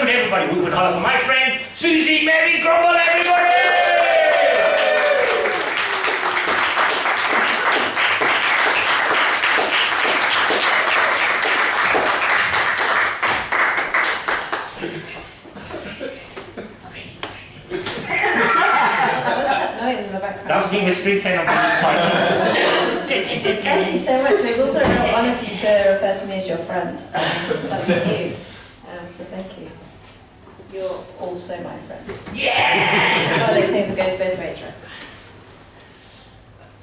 could everybody whoop and holler for my friend, Susie Mary Grumble, everybody! That was me whispering saying I'm Thank you so much. It was also a real honour to refer to me as your friend. That's you. So thank you. You're also my friend. Yeah! It's one of those things that goes both ways, right?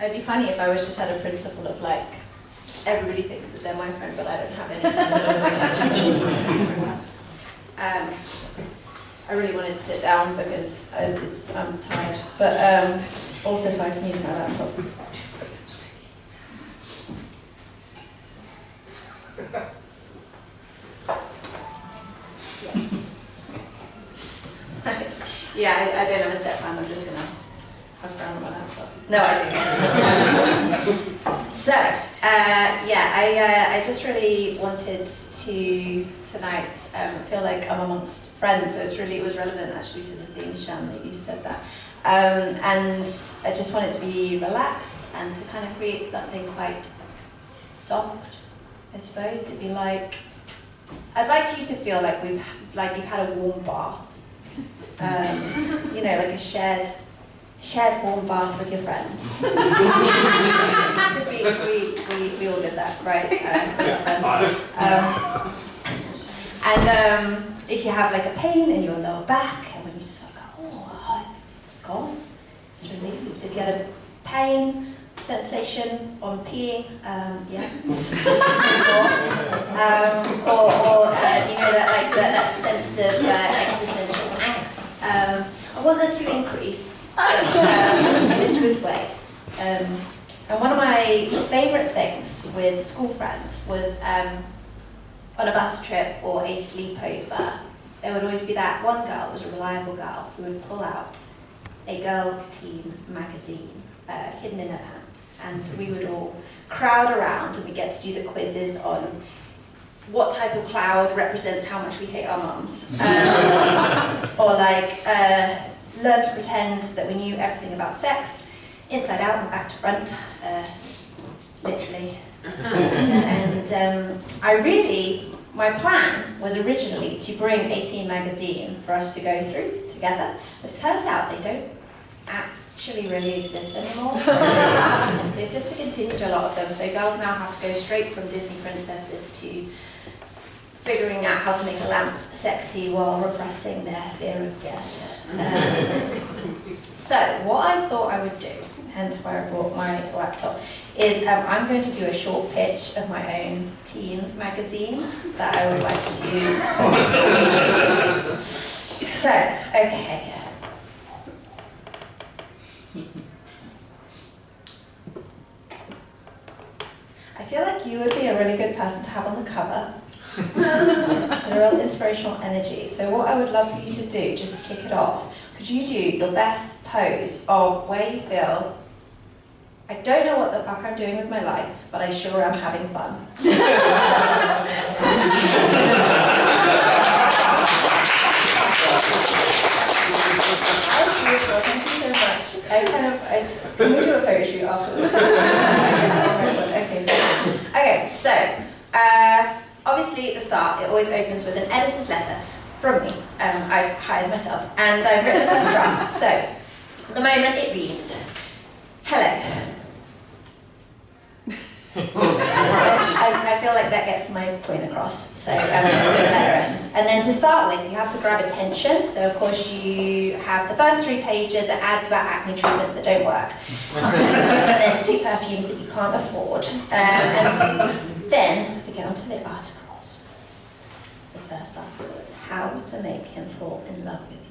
It'd be funny if I was just had a principle of like, everybody thinks that they're my friend, but I don't have any. I really wanted to sit down because I'm tired, but also so I can use my laptop. Yes. Thanks. Yeah, I don't have a set plan, I'm just going to have around on my laptop. No, I do. So, I just really wanted to, tonight, feel like I'm amongst friends, so it was relevant actually to the theme, Shan, that you said that. And I just want it to be relaxed and to kind of create something quite soft, I suppose. It'd be like, I'd like you to feel like you've had a warm bath. You know, like a shared warm bath with your friends. Because we all did that, right? And if you have like a pain in your lower back, and when you just go, oh, it's gone, it's relieved. If you had a pain sensation on peeing, yeah. or you know, that sense of existential angst. I want that to increase in a good way. And one of my favourite things with school friends was on a bus trip or a sleepover, there would always be that one girl, was a reliable girl, who would pull out a girl teen magazine hidden in her pants, and we would all crowd around and we get to do the quizzes on what type of cloud represents how much we hate our mums, or like learn to pretend that we knew everything about sex, inside out and back to front, literally. And my plan was originally to bring a teen magazine for us to go through together, but it turns out they don't actually really exist anymore. They've just discontinued a lot of them, so girls now have to go straight from Disney princesses to figuring out how to make a lamp sexy while repressing their fear of death. So what I thought I would do, hence why I brought my laptop, is I'm going to do a short pitch of my own teen magazine that I would like to... So, okay. I feel like you would be a really good person to have on the cover. It's a real inspirational energy. So what I would love for you to do, just to kick it off, could you do your best pose of where you feel, I don't know what the fuck I'm doing with my life, but I sure am having fun. That's beautiful, thank you so much. Can we do a photo shoot afterwards? Okay, so, obviously at the start, it always opens with an editor's letter from me. I've hired myself, and I've written the first draft. So, at the moment it reads, hello. I feel like that gets my point across, so that's where the letter ends. And then to start with, you have to grab attention. So of course you have the first 3 pages, it adds about acne treatments that don't work. And then 2 perfumes that you can't afford. And then we get onto the articles. So the first article is how to make him fall in love with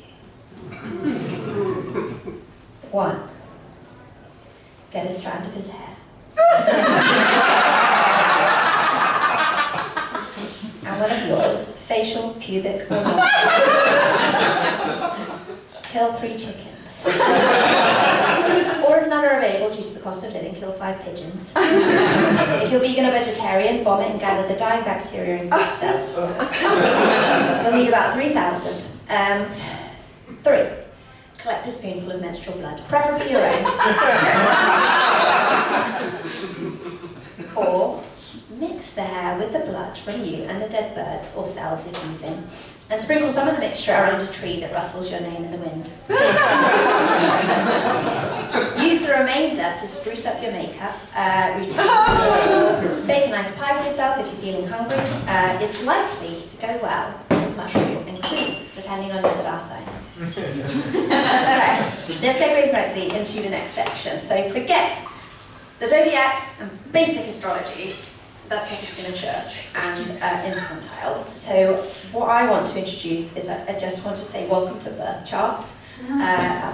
you. 1. Get a strand of his hair. And one of yours, facial, pubic, or not. Kill 3 chickens. cats. Or if none are available due to the cost of living, kill 5 pigeons. If you're vegan or vegetarian, vomit and gather the dying bacteria in gut cells. You'll need about 3,000. 3. Collect a spoonful of menstrual blood, preferably your own. Or mix the hair with the blood from you and the dead birds or cells if using, and sprinkle some of the mixture around a tree that rustles your name in the wind. Use the remainder to spruce up your makeup routine. Bake a nice pie for yourself if you're feeling hungry. It's likely to go well with mushroom and cream, depending on your star sign. So, this segues nicely into the next section. So forget the zodiac and basic astrology. That's taken in a church and infantile. So what I want to introduce is I just want to say welcome to birth charts.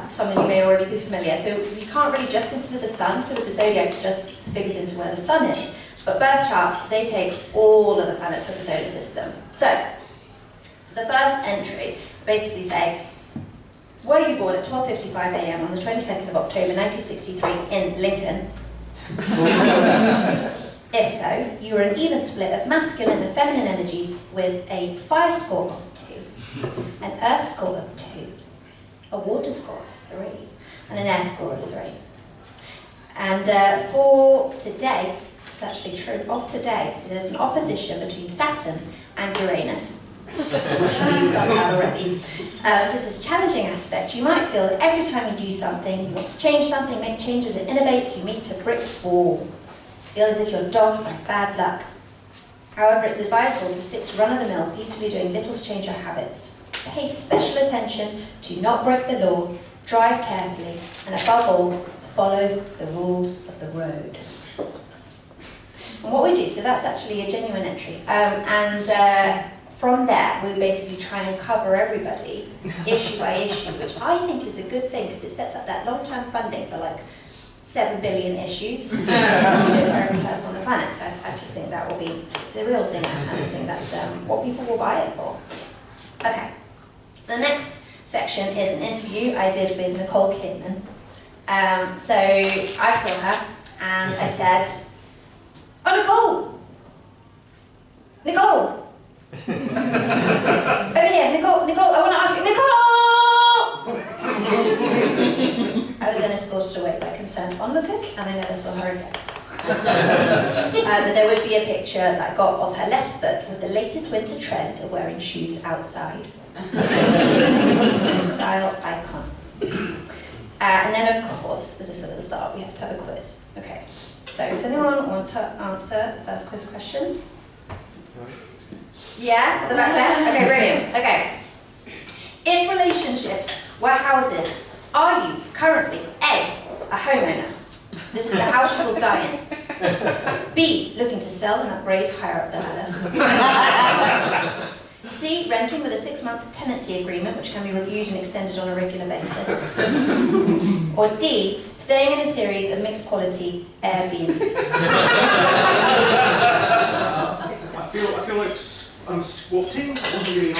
Some of you may already be familiar. So you can't really just consider the sun. So with the zodiac, it just figures into where the sun is. But birth charts, they take all of the planets of the solar system. So the first entry basically say, were you born at 12:55 AM on the 22nd of October 1963 in Lincoln? If so, you are an even split of masculine and feminine energies with a fire score of 2, an earth score of 2, a water score of 3, and an air score of 3. And for today, it's actually true, of today, there's an opposition between Saturn and Uranus. You've done that already. So this is a challenging aspect. You might feel that every time you do something, you want to change something, make changes and innovate, you meet a brick wall. Feel as if you're dogged by bad luck. However, it's advisable to stick to run-of-the-mill, peacefully doing little to change your habits. Pay special attention to not break the law, drive carefully, and above all, follow the rules of the road. And what we do, so that's actually a genuine entry, from there, we basically try and cover everybody, issue by issue, which I think is a good thing, because it sets up that long-term funding for like 7 billion issues for every person on the planet. So I just think that will be, it's a real thing, and I think that's what people will buy it for. Okay, the next section is an interview I did with Nicole Kidman. So I saw her, and I said, "Oh, Nicole! Nicole! Over here, Nicole, I want to ask you, Nicole!" I was then escorted away by concerned onlookers, and I never saw her again. But there would be a picture that I got of her left foot with the latest winter trend of wearing shoes outside. It's a style icon. And then, of course, as I said at the start, we have to have a quiz. Okay, so does anyone want to answer the first quiz question? Yeah, at the back there? Okay, brilliant. Okay. If relationships were houses, are you currently A, a homeowner? This is the house you will die in. B, looking to sell and upgrade higher up the ladder. C, renting with a 6-month tenancy agreement which can be reviewed and extended on a regular basis. Or D, staying in a series of mixed quality Airbnbs. I feel like I'm squatting. I wasn't really on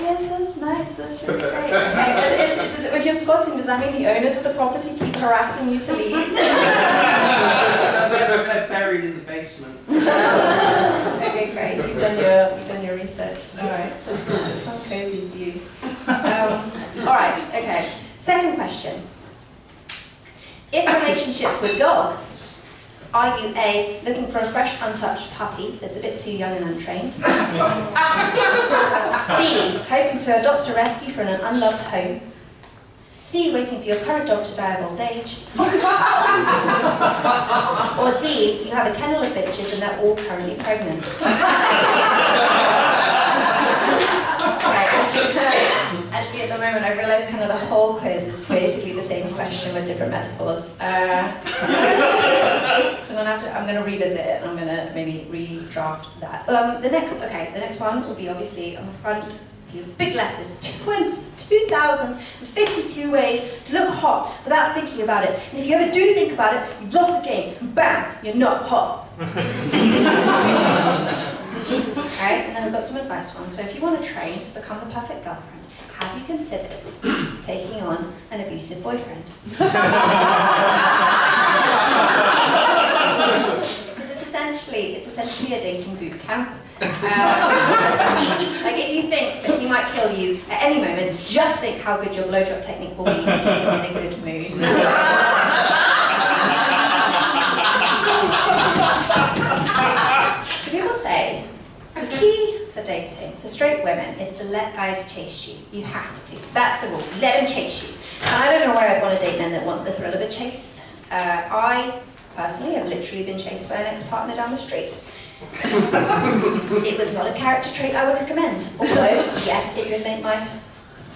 Yes, that's nice. That's really great. Okay. If you're squatting, does that mean the owners of the property keep harassing you to leave? They're buried in the basement. Okay, great. You've done your research. All right. That's some cozy view. All right. Okay. Second question. If relationships were dogs, are you A, looking for a fresh, untouched puppy that's a bit too young and untrained? B, hoping to adopt a rescue from an unloved home? C, waiting for your current dog to die of old age? Or D, you have a kennel of bitches and they're all currently pregnant? Right, actually at the moment I realise kind of the whole quiz is basically the same question with different metaphors. So I'm going to revisit it and I'm going to maybe redraft that. The next one will be obviously on the front. Big letters, 2,052 ways to look hot without thinking about it. And if you ever do think about it, you've lost the game. Bam, you're not hot. Alright, and then I've got some advice for you. So if you want to train to become the perfect girlfriend, have you considered taking on an abusive boyfriend? It's essentially a dating boot camp. Like if you think that he might kill you at any moment, just think how good your blowjob technique will be to keep you in a good mood. So people say the key for dating for straight women is to let guys chase you. You have to. That's the rule. Let them chase you. And I don't know why I'd want to date men that want the thrill of a chase. I personally have literally been chased by an ex-partner down the street. It was not a character trait I would recommend, although, yes, it did make my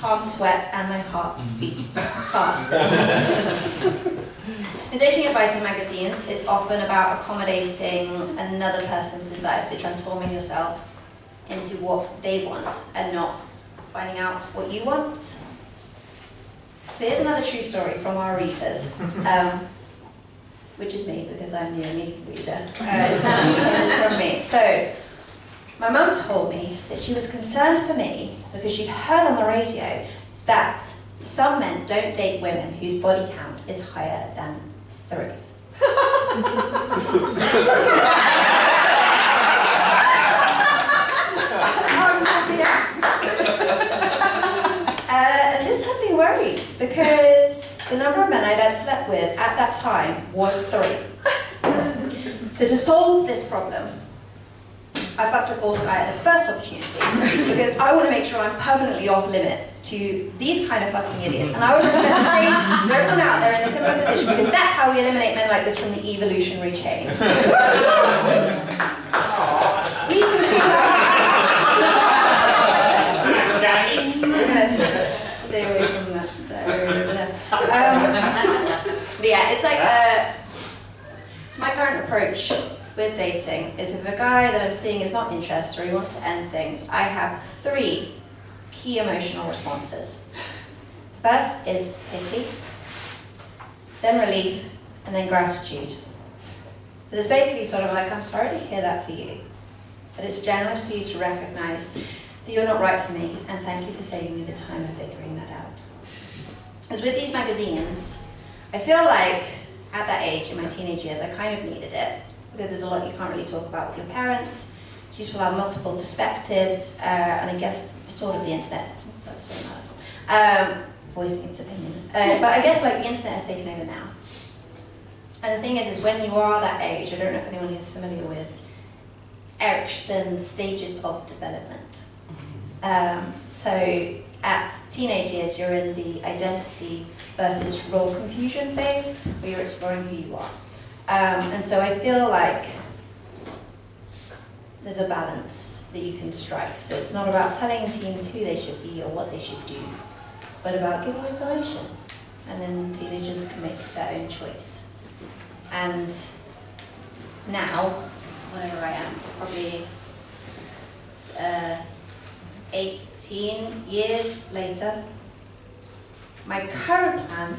palms sweat and my heart beat fast. And dating advice in magazines is often about accommodating another person's desires, so transforming yourself into what they want and not finding out what you want. So here's another true story from our readers. Which is me, because I'm the only reader. It's from me. So, my mum told me that she was concerned for me because she'd heard on the radio that some men don't date women whose body count is higher than 3. And this had me worried because the number of men I'd had slept with at that time was 3. So to solve this problem, I fucked a fourth guy at the first opportunity because I want to make sure I'm permanently off limits to these kind of fucking idiots. And I would recommend the same to everyone out there in a similar position because that's how we eliminate men like this from the evolutionary chain. We can choose We're going to stay away from that. But yeah, it's like, so my current approach with dating is if a guy that I'm seeing is not interested or he wants to end things, I have 3 key emotional responses. First is pity, then relief, and then gratitude. But it's basically sort of like, I'm sorry to hear that for you, but it's generous for you to recognize that you're not right for me, and thank you for saving me the time of figuring that out. Because with these magazines, I feel like at that age, in my teenage years, I kind of needed it, because there's a lot you can't really talk about with your parents. It's useful to have multiple perspectives, and I guess sort of the internet, that's very medical, voicing its opinion. But I guess like the internet has taken over now. And the thing is when you are that age, I don't know if anyone is familiar with Erickson's stages of development. So at teenage years, you're in the identity versus role confusion phase, where you're exploring who you are. And so I feel like there's a balance that you can strike. So it's not about telling teens who they should be or what they should do, but about giving information. And then teenagers can make their own choice. And now, whatever I am, probably 18 years later, my current plan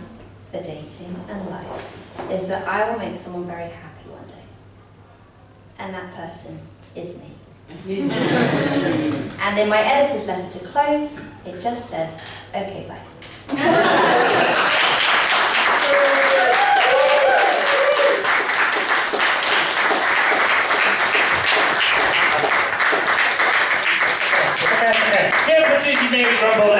for dating and life is that I will make someone very happy one day. And that person is me. And in my editor's letter to close, it just says, okay, bye. Here for Susie Mary Grumble.